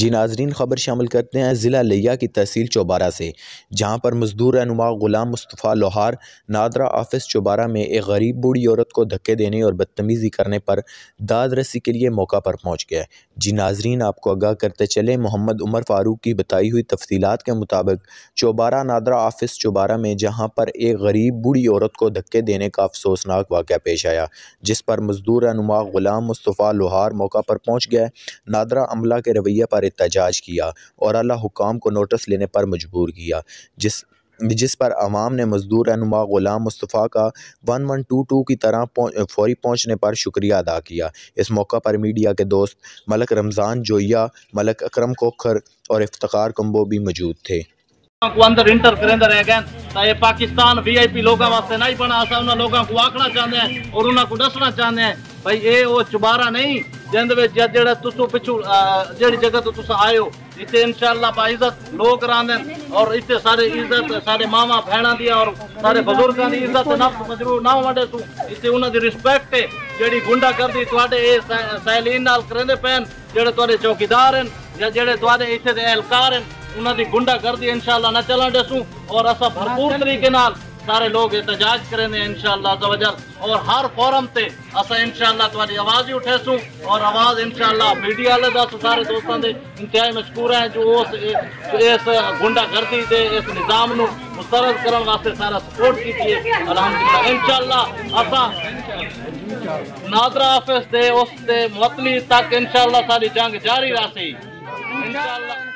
جی ناظرین، خبر شامل کرتے ہیں ضلع لیا کی تحصیل چوبارہ سے، جہاں پر مزدور رہنما غلام مصطفیٰ لوہار نادرا آفس چوبارہ میں ایک غریب بوڑھی عورت کو دھکے دینے اور بدتمیزی کرنے پر داد رسی کے لیے موقع پر پہنچ گیا۔ جی ناظرین، آپ کو آگاہ کرتے چلیں، محمد عمر فاروق کی بتائی ہوئی تفصیلات کے مطابق چوبارہ نادرا آفس چوبارہ میں جہاں پر ایک غریب بوڑھی عورت کو دھکے دینے کا افسوسناک واقعہ پیش آیا، جس پر مزدور رہنما غلام مصطفیٰ لوہار موقع پر پہنچ گئے، نادرا عملہ کے رویے پر احتجاج کیا اور اعلیٰ حکام کو نوٹس لینے پر مجبور کیا، جس پر عوام نے مزدور رہنما غلام مصطفیٰ کا 1122 کی طرح فوری پہنچنے پر شکریہ ادا کیا۔ اس موقع پر میڈیا کے دوست ملک رمضان جویا، ملک اکرم کوکھر اور افتخار کمبو بھی موجود تھے۔ کو اندر انٹر کرندے رہ گئے تا یہ پاکستان وی آئی پی لوگوں واسطے نہیں بنا، اسا انہاں لوگوں کو آکھنا چاہتے ہیں اور انہاں کو دسنا چاہتے ہیں بھائی اے وہ چوبارہ نہیں جند وچ جڑا تسو پچھو جڑی جگہ تو تسا آئے ہو اتنے انشاءاللہ باعزت لوگ راندے اور اتنے سارے عزت سارے ماما بہناں دی اور سارے بزرگاں دی عزت نفس مجروح نہ وڈے تو اتنے انہاں دی رسپیکٹ ہے جڑی گنڈا گردی تواڈے اے سائلین نال کریندے پین جڑے تواڈے چوکیدار ہیں یا جڑے تواڈے ایتھے دے اہلکار ہیں انہاں دی گنڈا گردی انشاءاللہ نہ چلن دسوں اور اسا بھرپور طریقے نال سارے لوگ احتجاج کریں گے انشاءاللہ عز و جل اور ہر فورم تے اسا انشاءاللہ تواڈی آواز ہی اٹھے سوں اور آواز انشاءاللہ میڈیا والے دا سارے دوستاں دے انتہائی مشکور ہیں جو اس گنڈا گردی دے اس نظام نو مسترد کرن واسطے سارا سپورٹ کیتی ہے۔ الحمدللہ انشاءاللہ اسا نادرا آفس دے اس دے معطلی تک انشاءاللہ ساری جنگ جاری رہسی انشاءاللہ۔